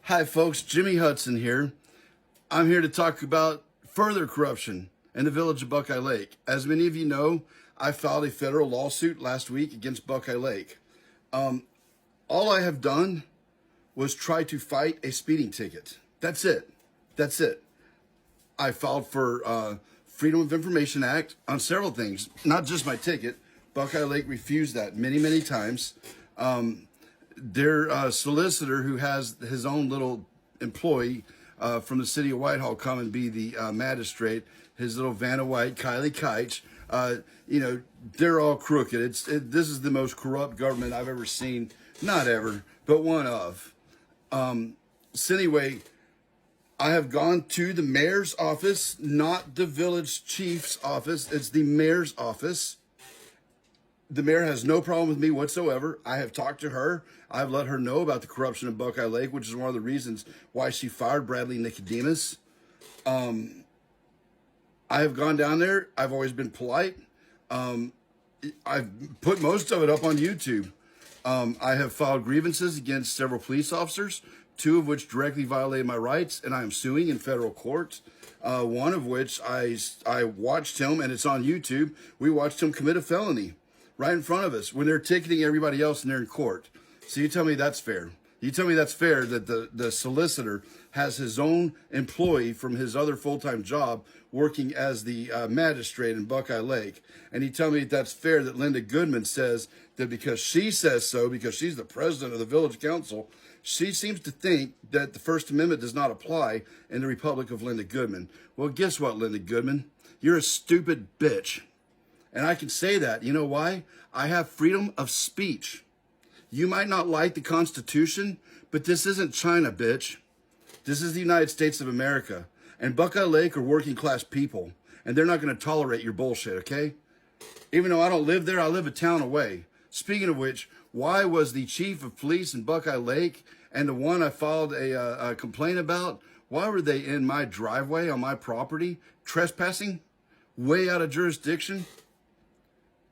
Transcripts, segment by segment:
Hi, folks. Jimmy Hudson here. I'm here to talk about further corruption in the village of Buckeye Lake. As many of you know, I filed a federal lawsuit last week against Buckeye Lake. All I have done was try to fight a speeding ticket. That's it. That's it. I filed for Freedom of Information Act on several things, not just my ticket. Buckeye Lake refused that many, many times. Their solicitor, who has his own little employee from the city of Whitehall, come and be the magistrate. His little Vanna White, Kylie Keitch, they're all crooked. This is the most corrupt government I've ever seen. Not ever, but one of. So anyway, I have gone to the mayor's office, not the village chief's office. It's the mayor's office. The mayor has no problem with me whatsoever. I have talked to her. I've let her know about the corruption in Buckeye Lake, which is one of the reasons why she fired Bradley Nicodemus. I have gone down there. I've always been polite. I've put most of it up on YouTube. I have filed grievances against several police officers, two of which directly violated my rights, and I am suing in federal court. One of which I watched him, and it's on YouTube. We watched him commit a felony right in front of us when they're ticketing everybody else and they're in court. So you tell me that's fair. You tell me that's fair that the solicitor has his own employee from his other full-time job working as the magistrate in Buckeye Lake. And you tell me that's fair that Linda Goodman says that because she says so, because she's the president of the village council, she seems to think that the First Amendment does not apply in the Republic of Linda Goodman. Well, guess what, Linda Goodman? You're a stupid bitch. And I can say that. You know why? I have freedom of speech. You might not like the Constitution, but this isn't China, bitch. This is the United States of America. And Buckeye Lake are working class people. And they're not going to tolerate your bullshit, okay? Even though I don't live there, I live a town away. Speaking of which, why was the chief of police in Buckeye Lake and the one I filed a complaint about, why were they in my driveway on my property trespassing? Way out of jurisdiction?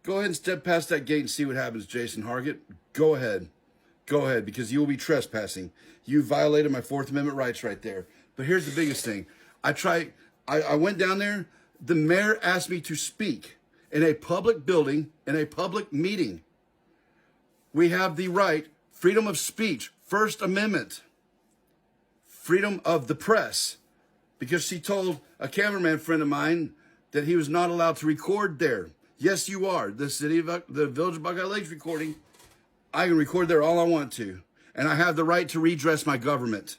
Go ahead and step past that gate and see what happens, Jason Hargett. Go ahead. Go ahead, because you will be trespassing. You violated my Fourth Amendment rights right there. But here's the biggest thing. I went down there. The mayor asked me to speak in a public building, in a public meeting. We have the right, freedom of speech, First Amendment, freedom of the press, because she told a cameraman friend of mine that he was not allowed to record there. Yes, you are. The village of Buckeye Lake's recording. I can record there all I want to. And I have the right to redress my government.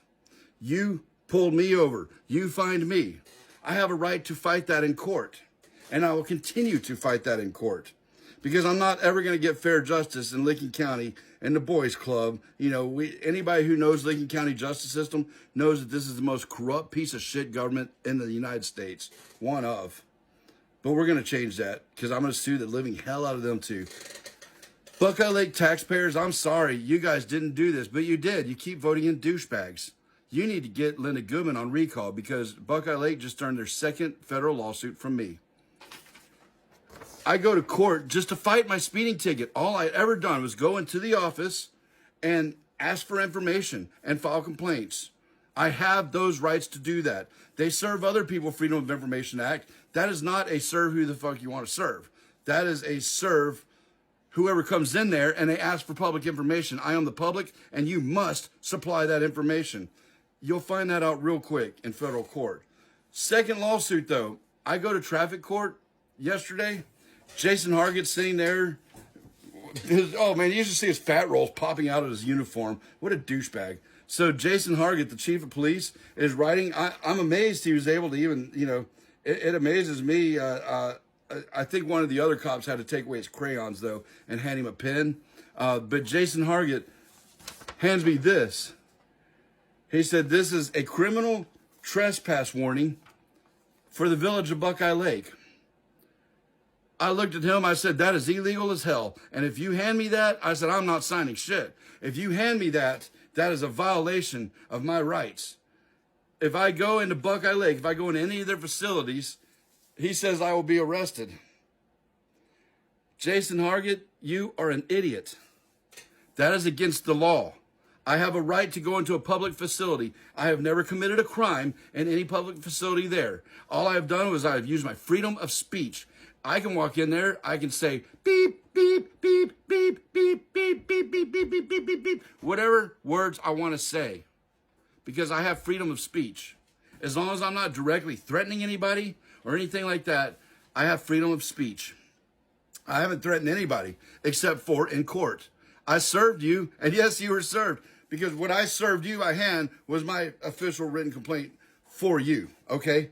You pulled me over. You fined me. I have a right to fight that in court. And I will continue to fight that in court. Because I'm not ever going to get fair justice in Lincoln County and the Boys Club. You know, anybody who knows Lincoln County justice system knows that this is the most corrupt piece of shit government in the United States. One of. But we're going to change that because I'm going to sue the living hell out of them too. Buckeye Lake taxpayers, I'm sorry. You guys didn't do this, but you did. You keep voting in douchebags. You need to get Linda Goodman on recall because Buckeye Lake just earned their second federal lawsuit from me. I go to court just to fight my speeding ticket. All I'd ever done was go into the office and ask for information and file complaints. I have those rights to do that. They serve other people Freedom of Information Act. That is not a serve who the fuck you want to serve. That is a serve whoever comes in there and they ask for public information. I am the public and you must supply that information. You'll find that out real quick in federal court. Second lawsuit though, I go to traffic court yesterday. Jason Hargett sitting there. Oh man, you should see his fat rolls popping out of his uniform. What a douchebag. So Jason Hargett, the chief of police, is writing. I'm amazed he was able to even, it amazes me. I think one of the other cops had to take away his crayons, though, and hand him a pen. But Jason Hargett hands me this. He said, this is a criminal trespass warning for the village of Buckeye Lake. I looked at him, I said, that is illegal as hell. And if you hand me that, I said, I'm not signing shit. If you hand me that, that is a violation of my rights. If I go into Buckeye Lake, if I go into any of their facilities, he says I will be arrested. Jason Hargett, you are an idiot. That is against the law. I have a right to go into a public facility. I have never committed a crime in any public facility there. All I have done was I have used my freedom of speech. I can walk in there. I can say beep, beep, beep, beep, beep, beep, beep, beep, beep, beep, beep, beep, beep, whatever words I want to say, because I have freedom of speech. As long as I'm not directly threatening anybody or anything like that, I have freedom of speech. I haven't threatened anybody except for in court. I served you, and yes, you were served, because what I served you by hand was my official written complaint for you, okay?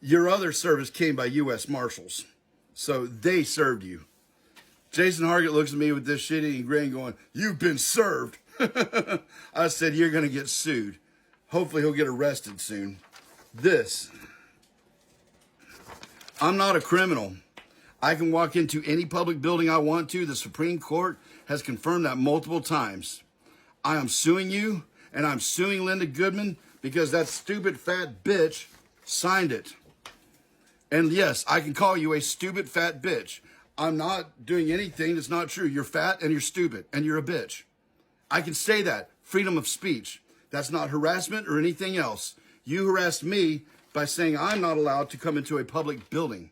Your other service came by U.S. Marshals, so they served you. Jason Hargett looks at me with this shit-eating grin going, "You've been served." I said, "You're going to get sued." Hopefully he'll get arrested soon. I'm not a criminal. I can walk into any public building I want to. The Supreme Court has confirmed that multiple times. I am suing you, and I'm suing Linda Goodman because that stupid fat bitch signed it. And yes, I can call you a stupid fat bitch. I'm not doing anything that's not true. You're fat and you're stupid and you're a bitch. I can say that. Freedom of speech. That's not harassment or anything else. You harassed me by saying I'm not allowed to come into a public building.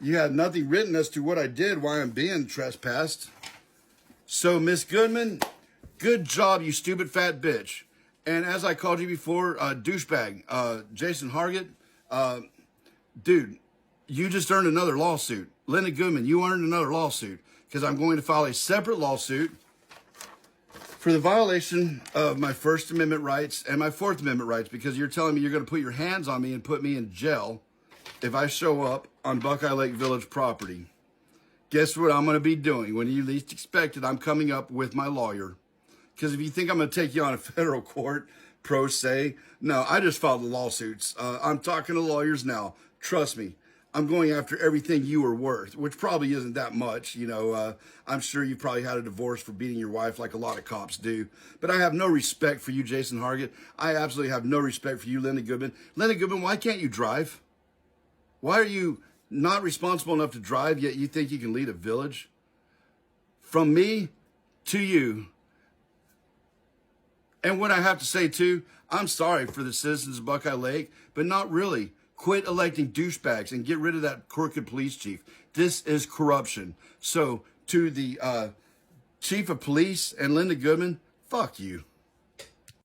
You had nothing written as to what I did, why I'm being trespassed. So, Miss Goodman, good job, you stupid fat bitch. And as I called you before, douchebag, Jason Hargett, dude, you just earned another lawsuit. Linda Goodman, you earned another lawsuit because I'm going to file a separate lawsuit for the violation of my First Amendment rights and my Fourth Amendment rights, because you're telling me you're going to put your hands on me and put me in jail if I show up on Buckeye Lake Village property. Guess what I'm going to be doing? When you least expect it, I'm coming up with my lawyer. Because if you think I'm going to take you on a federal court, pro se, no, I just filed the lawsuits. I'm talking to lawyers now. Trust me, I'm going after everything you are worth, which probably isn't that much. You know, I'm sure you probably had a divorce for beating your wife like a lot of cops do. But I have no respect for you, Jason Hargett. I absolutely have no respect for you, Linda Goodman. Linda Goodman, why can't you drive? Why are you not responsible enough to drive, yet you think you can lead a village? From me to you. And what I have to say, too, I'm sorry for the citizens of Buckeye Lake, but not really. Quit electing douchebags and get rid of that crooked police chief. This is corruption. So to the chief of police and Linda Goodman, fuck you.